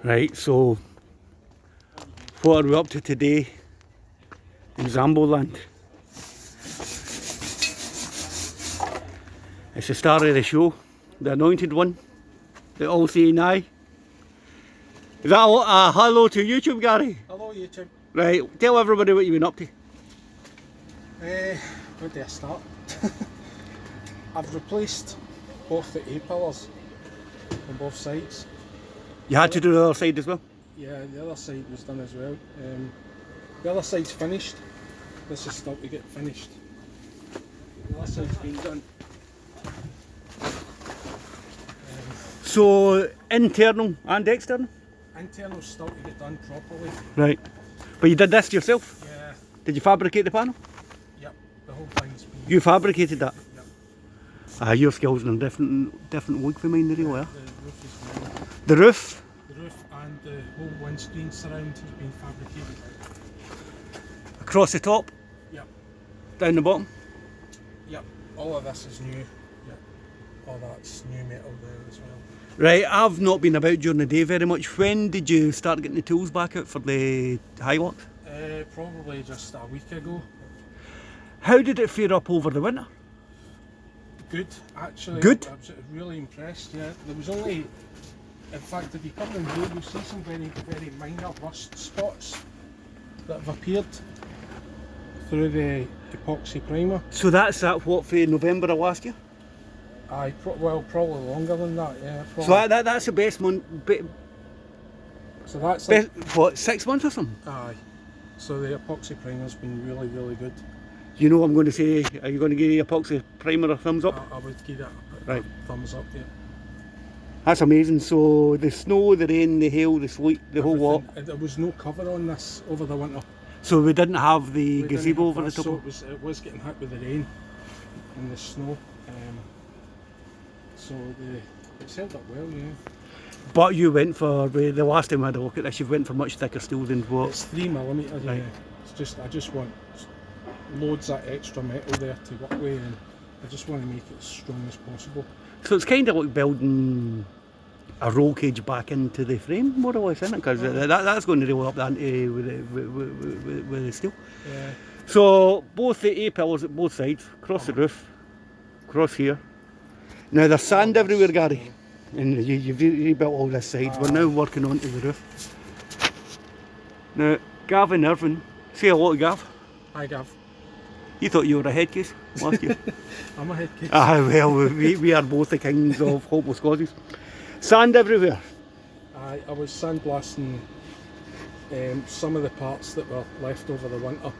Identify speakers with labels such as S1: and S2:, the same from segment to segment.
S1: Right, so what are we up to today in Zamboland? It's the start of the show, the anointed one, the all seeing eye. Is that a hello to YouTube, Gary?
S2: Hello YouTube.
S1: Right, tell everybody what you've been up to.
S2: Where do I start? I've replaced both the A-pillars on both sides.
S1: You had to do the other side as well?
S2: Yeah, the other side was done as well. The other side's finished. This is still to get finished. The other side's been done.
S1: So, internal and external?
S2: Internal's still to get done properly.
S1: Right. But you did this yourself?
S2: Yeah.
S1: Did you fabricate the panel?
S2: Yep. The whole thing's been...
S1: You fabricated that?
S2: Yep.
S1: Your skills are in a different league from mine, they really are.
S2: The roof is mine.
S1: The roof?
S2: The roof and the whole windscreen surround has been fabricated.
S1: Across the top?
S2: Yep.
S1: Down the bottom?
S2: Yep. All of this is new. Yep. All that's new metal there as well.
S1: Right, I've not been about during the day very much. When did you start getting the tools back out for the Hilux?
S2: Probably just a week ago.
S1: How did it fare up over the winter?
S2: Good, actually.
S1: Good?
S2: I was really impressed, yeah. There was only, in fact, if you come in here, you'll see some very minor rust spots that have appeared through the epoxy primer.
S1: So that's at what, for November of last year?
S2: Well, probably longer than that, yeah. Probably.
S1: So that's the best month,
S2: So that's
S1: best,
S2: like,
S1: what, 6 months or something?
S2: aye. So the epoxy primer's been really good.
S1: You know what I'm going to say, are you going to give the epoxy primer a thumbs up?
S2: I would give it a
S1: Right.
S2: thumbs up, yeah.
S1: That's amazing. So the snow, the rain, the hail, the sleet, the whole lot.
S2: And there was no cover on this over the winter.
S1: So we didn't have the
S2: We didn't
S1: gazebo
S2: have
S1: over the
S2: this,
S1: top?
S2: so it was getting hit with the rain and the snow. So it's held up well, yeah.
S1: But you went for, the last time I had a look at this, you went for much thicker steel than what?
S2: It's 3mm,
S1: Right.
S2: yeah. It's just, I just want loads of extra metal there to work with, and I just want to make it as strong as possible.
S1: So it's kind of like building a roll cage back into the frame, more or less, isn't it? Because that's going to roll up the ante with the steel.
S2: Yeah.
S1: So both the A-pillars at both sides, across the roof, across here. Now there's sand everywhere, Gary, and you've rebuilt all this side. We're now working onto the roof. Now, Gavin Irvin, say hello to Gav.
S2: Hi Gav.
S1: You thought you were a head case last year?
S2: I'm a head case.
S1: Well, we are both the kings of hopeless causes. Sand everywhere.
S2: I was sandblasting some of the parts that were left over the winter.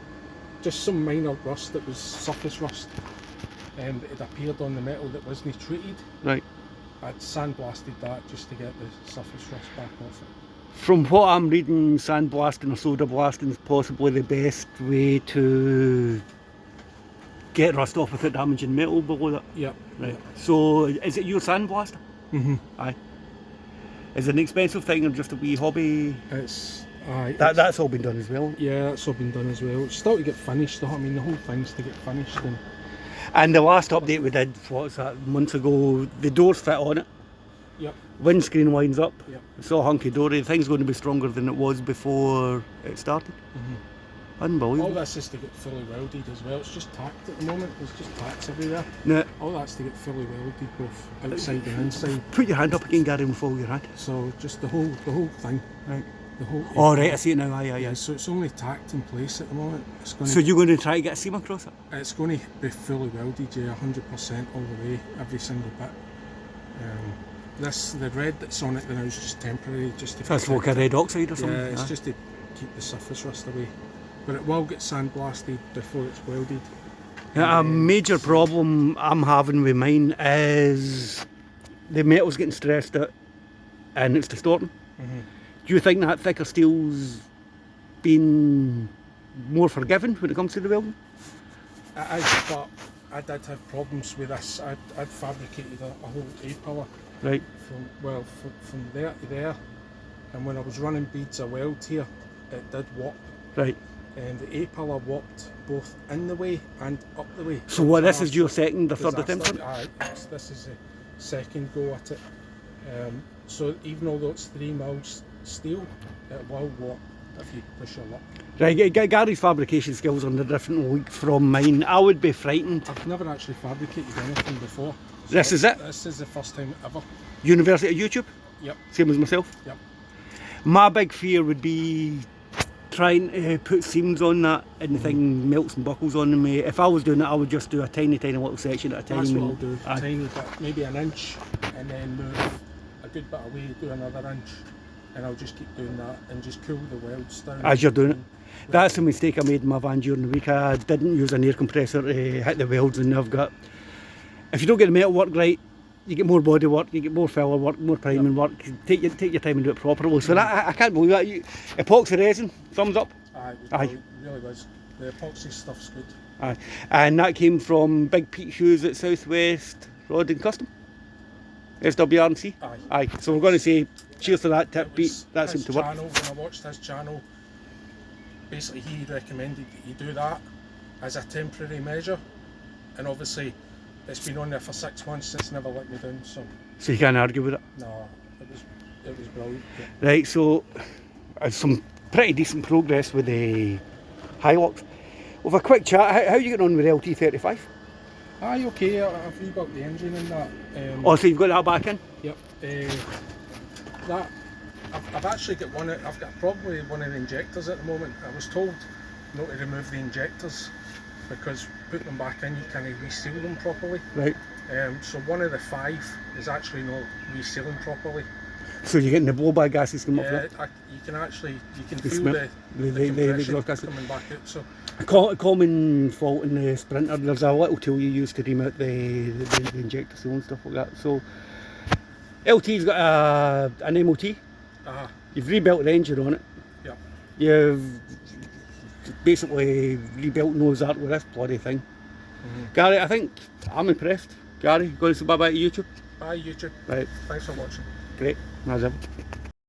S2: Just some minor rust that was surface rust. It had appeared on the metal that wasn't treated.
S1: Right.
S2: I'd sandblasted that just to get the surface rust back off it.
S1: From what I'm reading, sandblasting or soda blasting is possibly the best way to get rust off without damaging metal below that.
S2: Yep.
S1: Right. So, is it your sandblaster?
S2: Mhm.
S1: Aye. Is it an expensive thing or just a wee hobby?
S2: It's aye.
S1: That's all been done as well.
S2: Yeah, that's all been done as well. It's still to get finished though. I mean, the whole thing's to get finished.
S1: And the last update we did, what's that, months ago, the doors fit on it.
S2: Yep.
S1: Windscreen lines up.
S2: Yep.
S1: It's all hunky-dory. The thing's going to be stronger than it was before it started. Unbelievable.
S2: All this is to get fully welded as well. It's just tacked at the moment. There's just tacks everywhere.
S1: Now,
S2: All that's to get fully welded, both outside and inside.
S1: put your hand up again, Gary, and follow your hand.
S2: So just the whole thing.
S1: Right.
S2: The whole.
S1: Oh, right, I see it now. Aye.
S2: Yeah. So it's only tacked in place at the moment. It's going
S1: So you're going to try to get a seam across it?
S2: It's going to be fully welded, yeah, 100% all the way, every single bit. The red that's on it now is just temporary, just to.
S1: So it's like a red oxide or something?
S2: Yeah, it's just to keep the surface rust away. But it will get sandblasted before it's welded.
S1: Yeah, a major problem I'm having with mine is the metal's getting stressed out and it's distorting. Do you think that thicker steel's been more forgiving when it comes to the welding?
S2: It is, but I did have problems with this. I'd fabricated a whole A-pillar.
S1: Right.
S2: From there to there, and when I was running beads of weld here, it did warp.
S1: Right.
S2: And the A-pillar warped both in the way and up the way.
S1: So what, this is your second or third attempt?
S2: Aye, this is the second go at it. So even although it's 3 mils steel, it will work if you push your luck.
S1: Right, Gary's fabrication skills are in a different league from mine. I would be frightened.
S2: I've never actually fabricated anything before. So
S1: This is it?
S2: This is the first time ever.
S1: University of YouTube,
S2: Yep,
S1: same as myself.
S2: yep.
S1: My big fear would be trying to put seams on that and the thing melts and buckles on me. If I was doing it, I would just do a tiny little section at a time.
S2: That's what I'll do.
S1: Aye.
S2: Tiny bit, maybe an inch, and then move a good bit away, do another inch, and I'll just keep doing that and just cool the welds down.
S1: As you're doing it. That's the mistake I made in my van during the week. I didn't use an air compressor to hit the welds, and I've got, if you don't get the metal work right, you get more body work, you get more filler work, more priming work. Take your time and do it properly. So that, I can't believe that. Epoxy resin, thumbs up.
S2: Aye,
S1: Aye.
S2: it really was. The epoxy stuff's good.
S1: Aye. And that came from Big Pete Shoes at Southwest Rod and Custom, SWRC.
S2: Aye.
S1: Aye. So we're going to say cheers to that tip,
S2: It
S1: Pete.
S2: was
S1: That
S2: his
S1: seemed to work.
S2: channel, when I watched his channel, basically he recommended that you do that as a temporary measure, and obviously it's been on there for 6 months, it's never let me down, so
S1: So you can't argue with it.
S2: no, it was brilliant. Yeah.
S1: Right, so some pretty decent progress with the Hilux. With a quick chat, how are you getting on with the LT35?
S2: Aye, okay, I've rebuilt the engine and that.
S1: Oh, so you've got that back in?
S2: Yep. That I've actually got I've got probably one of the injectors at the moment. I was told not to remove the injectors because putting them back in you can't reseal them properly.
S1: Right.
S2: So one of the 5 is actually not resealing properly.
S1: So you're getting the blowby gases coming
S2: Yeah,
S1: off that?
S2: you can
S1: The
S2: feel
S1: smell-
S2: the
S1: the
S2: compression
S1: exhaust gases.
S2: coming back out. So
S1: A common fault in the Sprinter, there's a little tool you use to remove the injector seal and stuff like that. So LT's got an MOT. You've rebuilt the engine on it.
S2: yeah.
S1: You've basically rebuilt nose art with this bloody thing. Gary, I think I'm impressed. Gary, going to say bye bye to YouTube.
S2: Bye YouTube.
S1: Right,
S2: Thanks for watching.
S1: great. That's it.